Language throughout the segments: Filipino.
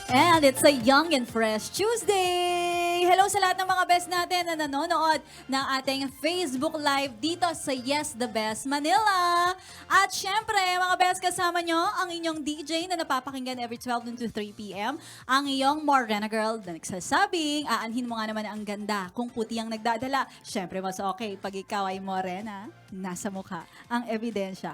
And it's a Young and Fresh Tuesday! Hello sa lahat ng mga best natin na nanonood ng ating Facebook Live dito sa Yes The Best Manila. At syempre, mga best, kasama nyo ang inyong DJ na napapakinggan every 12 to 3 p.m. Ang iyong Morena Girl na nagsasabing, aanhin mo nga naman ang ganda kung puti ang nagdadala. Syempre, mas okay pag ikaw ay Morena, nasa mukha ang ebidensya.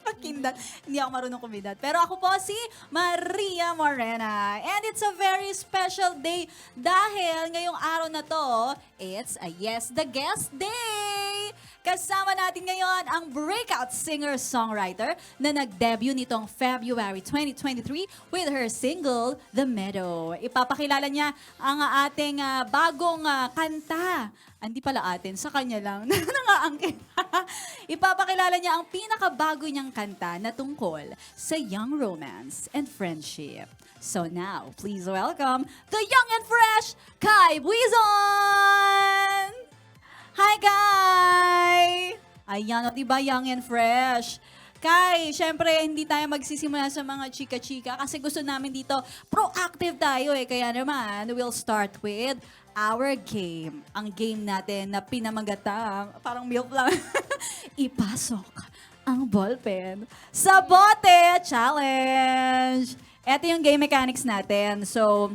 Pagkindat. Hindi ako marunong kumidat. Pero ako po si Maria Morena. And it's a very special day dahil ngayong araw na to, it's a Yes the Guest Day! Kasama natin ngayon ang breakout singer-songwriter na nag-debut nitong February 2023 with her single, The Meadow. Ipapakilala niya ang ating bagong kanta. Hindi pala atin, sa kanya lang. Nangaangkin. Ipapakilala niya ang pinakabago niyang kanta na tungkol sa young romance and friendship. So now, please welcome the young and fresh Kai Buizon! Hi, Kai! Ayan, o diba young and fresh? Kai, syempre hindi tayo magsisimula sa mga chika-chika kasi gusto namin dito proactive tayo eh. Kaya naman, we'll start with our game. Ang game natin na pinamagatang, parang milk lang, ipasok ang ballpen sa bote challenge. Ito yung game mechanics natin. So,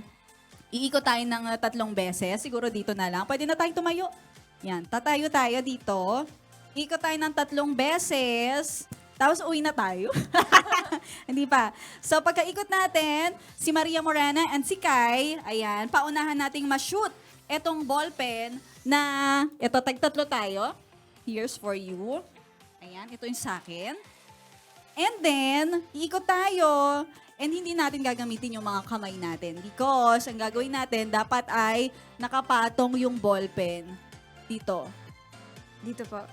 iikot tayo ng 3 beses. Siguro dito na lang. Pwede na tayong tumayo. Yan, tatayo tayo dito. Ikot tayo ng 3 beses. Tapos uwi na tayo. Hindi pa. So pagka-ikot natin, si Maria Morena and si Kai, ayan, paunahan nating ma-shoot etong ballpen na, ito, tag-3 tayo. Here's for you. Ayan, ito yung sa akin. And then, iikot tayo. And hindi natin gagamitin yung mga kamay natin because ang gagawin natin, dapat ay nakapatong yung ballpen dito. Dito po.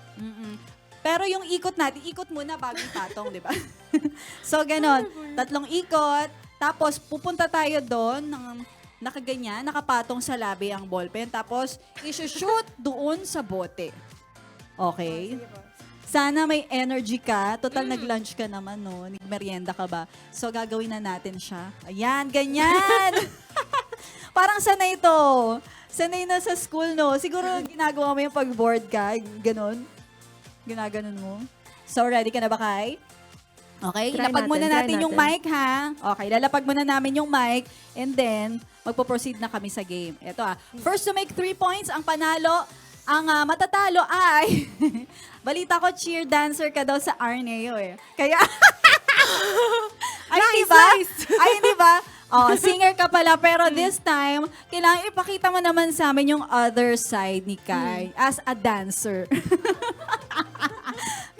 Pero yung ikot natin, ikot muna bago patong, di ba? So, ganon. 3 ikot. Tapos, pupunta tayo doon ng nakaganyan, nakapatong sa labi ang ballpen. Tapos, isushoot doon sa bote. Okay? Sige po. Sana may energy ka. Total, nag-lunch ka naman, no? Nag-merienda ka ba? So, gagawin na natin siya. Ayan, ganyan! Parang sanay ito. Sanay na sa school, no? Siguro ginagawa mo yung pag-board ka. Ganon. Ginaganon mo. So, ready ka na ba, Kai? Okay, ilapag muna natin yung mic, ha? Okay, lalapag muna namin yung mic and then magpo-proceed na kami sa game. Ito first to make 3 points, ang panalo, ang matatalo ay, balita ko cheer dancer ka daw sa Arneo eh. Kaya, ay, hindi ba? Ay, hindi ba? Oh, singer ka pala, pero this time, kailangan ipakita mo naman sa amin yung other side ni Kai as a dancer.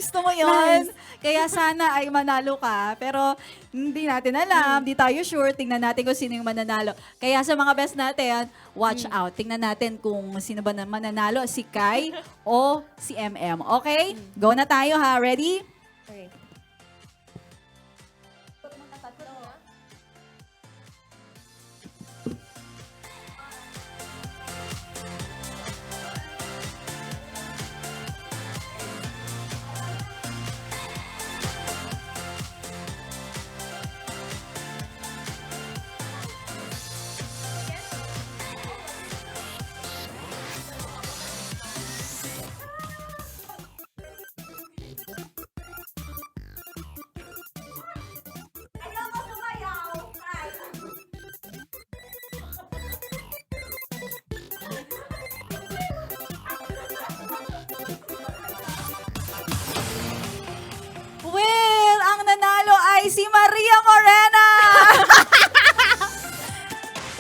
Gusto mo yun? Nice. Kaya sana ay manalo ka, pero hindi natin alam, di tayo sure. Tingnan natin kung sino yung mananalo. Kaya sa mga best natin, watch out. Tingnan natin kung sino ba na mananalo, si Kai o si MM. Okay? Go na tayo ha. Ready? Okay. Well, ang nanalo ay si Maria Morena!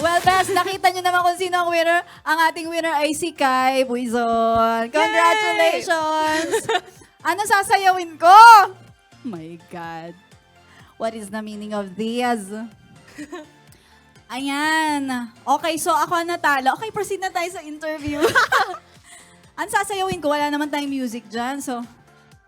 Well, best, nakita nyo naman kung sino ang winner. Ang ating winner ay si Kai Buizon. Congratulations! Ano sasayawin ko? My God. What is the meaning of this? Ayan. Okay, so ako ang natalo. Okay, proceed na tayo sa interview. Ang sasayawin ko, wala naman tayong music dyan. So,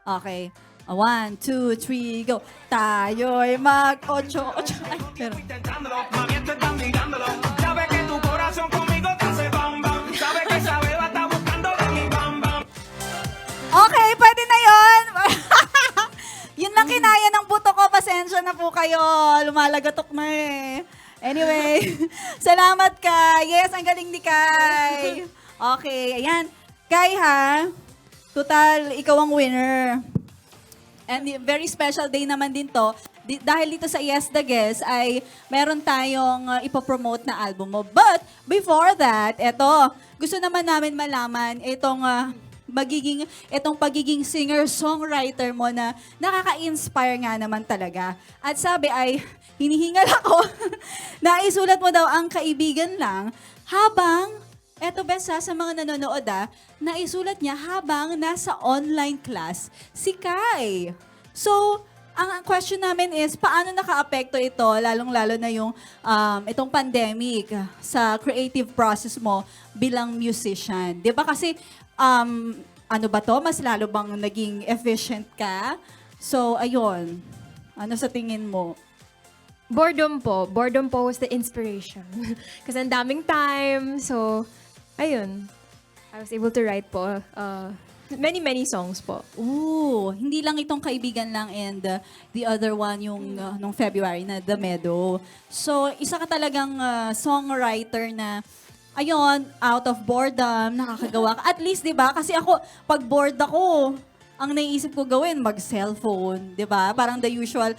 okay. 1, 2, 3, go. Tayo'y mag-ocho-ocho. Ay, pero... Intentándolo, mami, te están mirándolo. Sabe que tu corazón conmigo te hace bam bam. Sabe que esa beba está buscando de mi bam bam. Okay, pwede na yon. Yun lang kinaya ng buto ko. Pasensya na po kayo. Lumalagatok na eh. Anyway, salamat Kai. Yes, ang galing ni Kai. Okay, ayan. Kai ha, total, ikaw ang winner. And very special day naman din to. Dahil dito sa Yes the Guest ay meron tayong ipopromote na album mo. But before that, eto, gusto naman namin malaman itong itong pagiging singer-songwriter mo na nakaka-inspire nga naman talaga. At sabi ay, hinihingal ako, naisulat mo daw ang kaibigan lang habang, eto besa sa mga nanonood naisulat niya habang nasa online class si Kai. So, ang question namin is, paano naka-apekto ito, lalong-lalo na yung itong pandemic sa creative process mo bilang musician? Di ba kasi, ano ba to? Mas lalo bang naging efficient ka? So, ayun. Ano sa tingin mo? Boredom po. Boredom po was the inspiration. Kasi ang daming time. So, ayun. I was able to write po many songs po. Ooh, hindi lang itong kaibigan lang and the other one yung nung February na The Meadow. So, isa ka talagang songwriter na ayun, out of boredom, nakakagawa ka. At least, di ba? Kasi ako, pag bored ako, ang naiisip ko gawin, mag-cellphone, di ba? Parang the usual.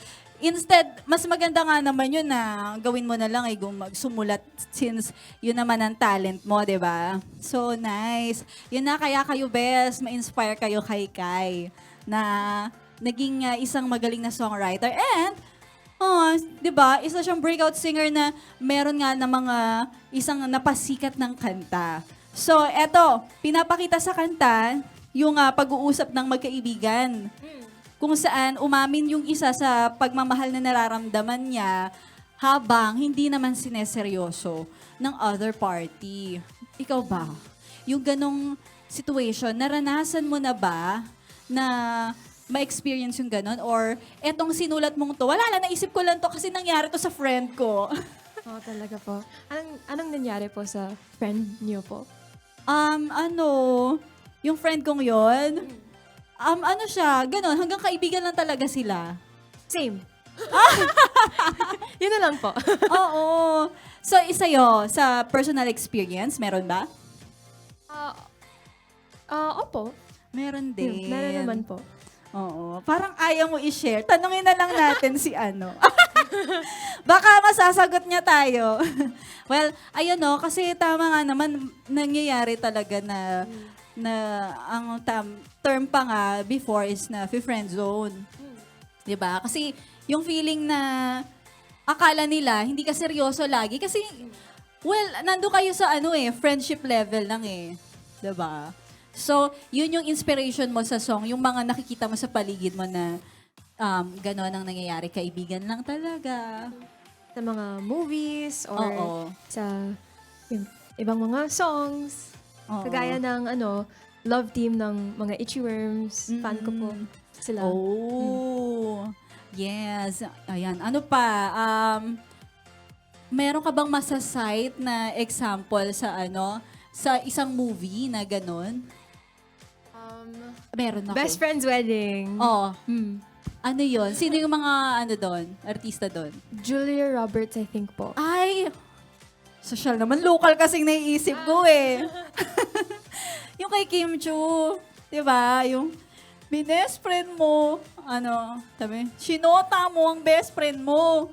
Instead, mas maganda nga naman yun na gawin mo na lang ay magsumulat since yun naman ang talent mo, di ba? So, nice. Yun na, kaya kayo best, ma-inspire kayo kay Kai na naging isang magaling na songwriter. And, di ba, isa siyang breakout singer na meron nga na mga isang napasikat ng kanta. So, eto, pinapakita sa kanta yung pag-uusap ng magkaibigan. Kung saan umamin yung isa sa pagmamahal na nararamdaman niya habang hindi naman sineseryoso ng other party. Ikaw ba? Yung ganong situation, naranasan mo na ba na ma-experience yung ganon? Or etong sinulat mong to, wala lang, naisip ko lang to kasi nangyari to sa friend ko. Oh, talaga po. Anong nangyari po sa friend niyo po? Yung friend kong yon, ano siya, ganon, hanggang kaibigan lang talaga sila. Same. Yun na lang po. Oo. So, isayo, sa personal experience, meron ba? Opo. Meron din. Meron naman po. Oo. Parang ayaw mo i-share. Tanungin na lang natin si ano. Baka masasagot niya tayo. Well, ayun no, kasi tama nga naman, nangyayari talaga na ang term pa nga before is na friend zone. 'Di ba? Kasi yung feeling na akala nila hindi ka seryoso lagi kasi nando kayo sa friendship level lang 'di ba? So, yun yung inspiration mo sa song, yung mga nakikita mo sa paligid mo na gano'n ang nangyayari, kaibigan lang talaga. Sa mga movies or Oo. sa ibang mga songs. Oo. Kagaya ng love team ng mga Itchy Worms. Fan ko po sila. Oh. Yes. Ayan. Ano pa? Meron ka bang masasite na example sa sa isang movie na gano'n? Meron ako. Best Friend's Wedding. Oh. Ano yun? Sino yung mga doon? Artista doon? Julia Roberts, I think po. Ay! Social naman. Local kasing naiisip ko Yung kay Kim Chu. Diba? Yung best friend mo. Sabi, sinota mo ang best friend mo.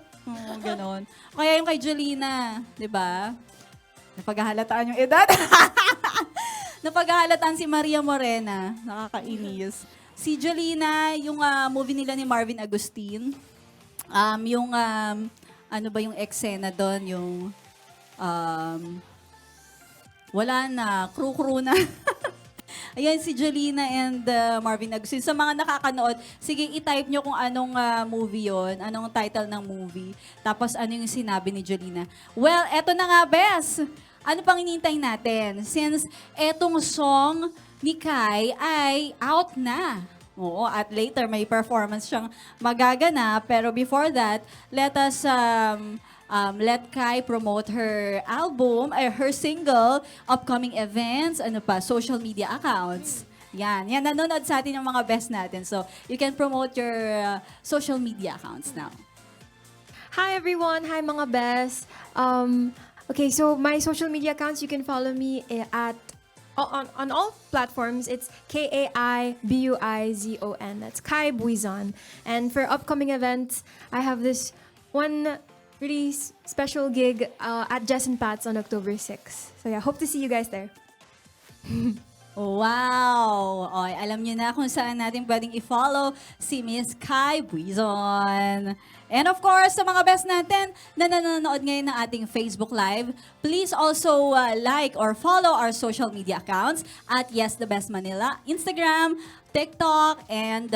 Ganon. Kaya yung kay Jolina. Diba? Napaghahalataan yung edad. Napaghahalataan si Maria Morena. Nakakainis. Si Jolina, yung movie nila ni Marvin Agustin. Yung, ano ba yung eksena doon? Yung, wala na, crew na. Ayan, si Jolina and Marvin Agustin. Sa mga nakakanood, sige, i-type nyo kung anong movie yon, anong title ng movie. Tapos ano yung sinabi ni Jolina. Well, eto na nga, Bes. Ano pang hinihintay natin? Since etong song ni Kai ay out na. Oo, at later may performance siyang magaganap. Pero before that, let us let Kai promote her album, her single, upcoming events, social media accounts. Yan, nanonood sa atin yung mga best natin. So, you can promote your social media accounts now. Hi everyone, hi mga best. Okay, so my social media accounts, you can follow me at on all platforms. It's KAIBUIZON. That's Kai Buizon. And for upcoming events, I have this one really special gig at Jess and Pat's on October 6. So yeah, hope to see you guys there. Wow! Oy, alam niyo na kung saan natin pwedeng i-follow si Miss Kai Buizon. And of course, sa mga best natin na nanonood ngayon ng ating Facebook Live, please also like or follow our social media accounts at Yes The Best Manila, Instagram, TikTok, and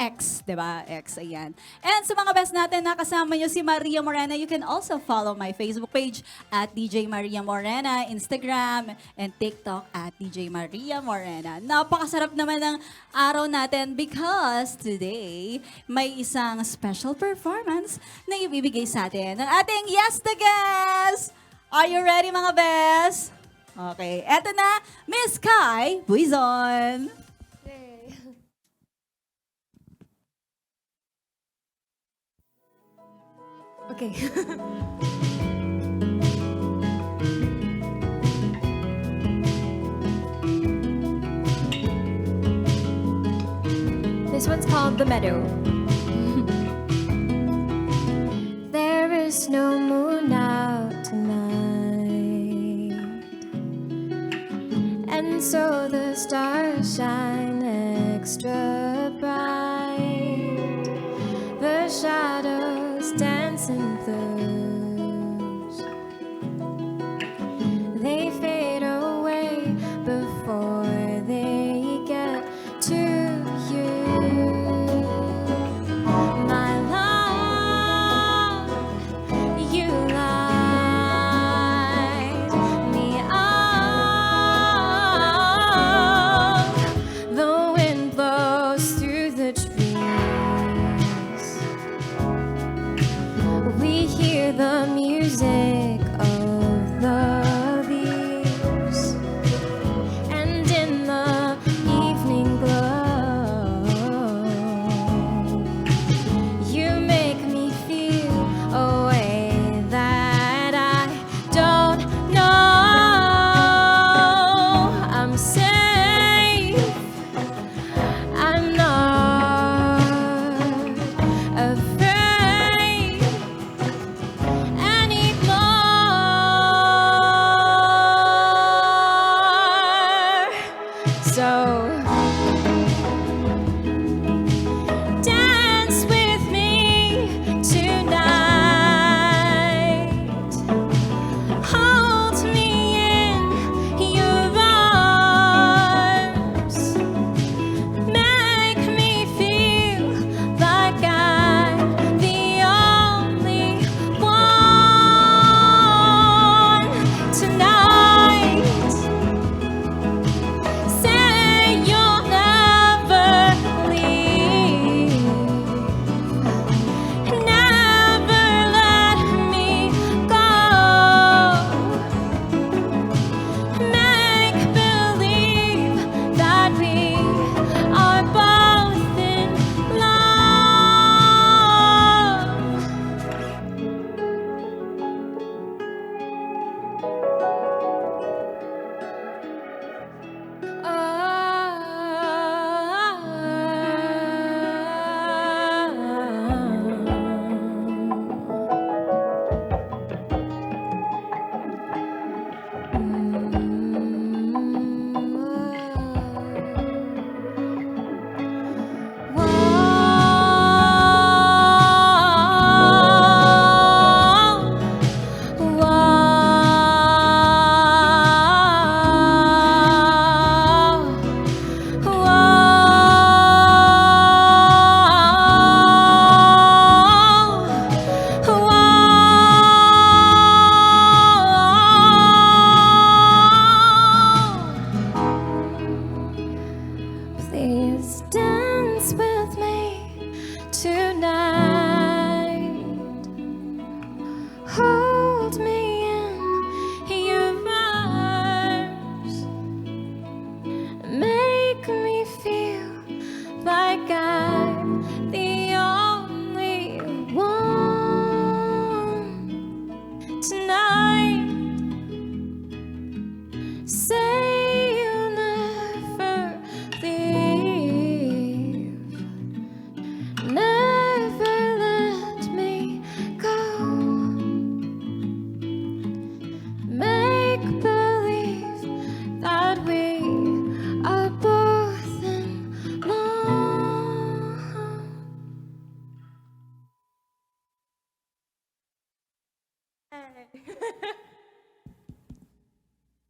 X, di ba? X, ayan. And sa mga best natin, nakasama nyo si Maria Morena. You can also follow my Facebook page at DJ Maria Morena, Instagram, and TikTok at DJ Maria Morena. Napakasarap naman ng araw natin because today, may isang special performance na ibibigay sa atin ng ating Yes The Guest! Are you ready, mga best? Okay, eto na, Miss Kai Buizon. Okay. This one's called The Meadow. There is no moon out tonight, and so the stars shine extra bright. The shadows dancing close, they fade away before they get to you. My love, you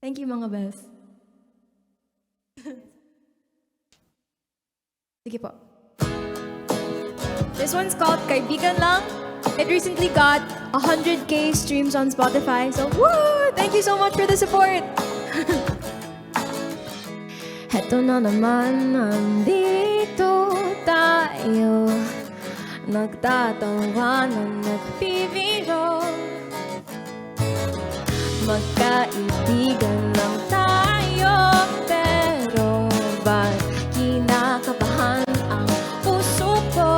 Thank you, mga best. Sige po. This one's called Kaibigan Lang. It recently got 100K streams on Spotify. So, woo! Thank you so much for the support! Heto na naman, nandito tayo. Nagtatawanan, nagbibiro. Magkaibigan lang tayo. Pero ba't kinakabahan ang puso ko?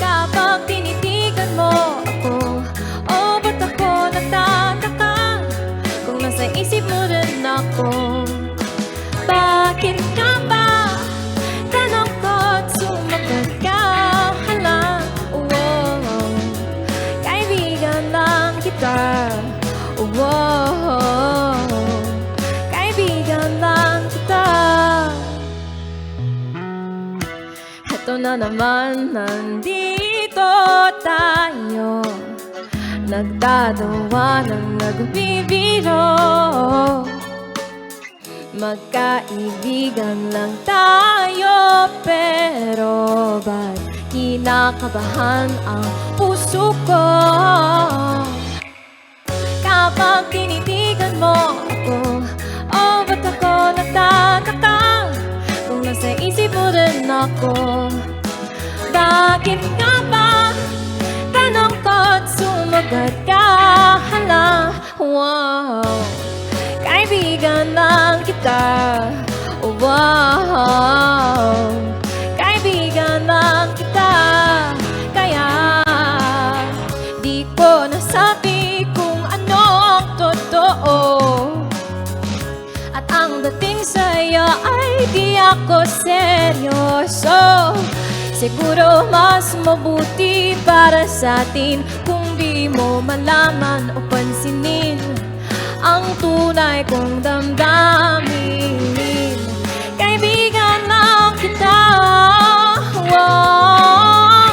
Kapag tinitigan mo ako, o ba't ako nagtataka? Kung nasa isip mo rin ako, bakit ka ba? Tanong ko't sumagot ka. Hala, wow, kaibigan lang kita. Wow, kaibigan lang kita. Heto na naman, nandito tayo. Nagtatawanan, nagbibiro. Magkaibigan lang tayo. Pero ba't kinakabahan ang puso ko? Kapag tinitigan mo ako, o ba't ako nagtataka? Kung nasa isip mo rin ako, bakit nga ba? Tanong ko't sumagot ka. Hala, wow, kaibigan lang kita. Wow, kaibigan lang kita. Kaya di ko nasabi kung ano ang totoo. At ang dating sa'yo ay di ako seryoso. Siguro mas mabuti para sa atin kung di mo malaman o pansinin ang tunay kong damdamin. Kaibigan lang kita. Wow,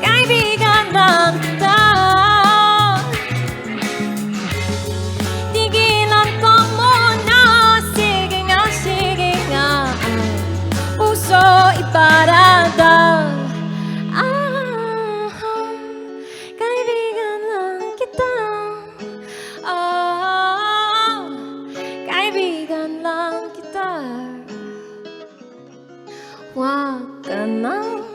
kaibigan lang kita. Tigilan ko muna. Sige nga, sige nga. Puso iparadang. Kaibigan lang kita. Kaibigan lang kita. Huwag ka nang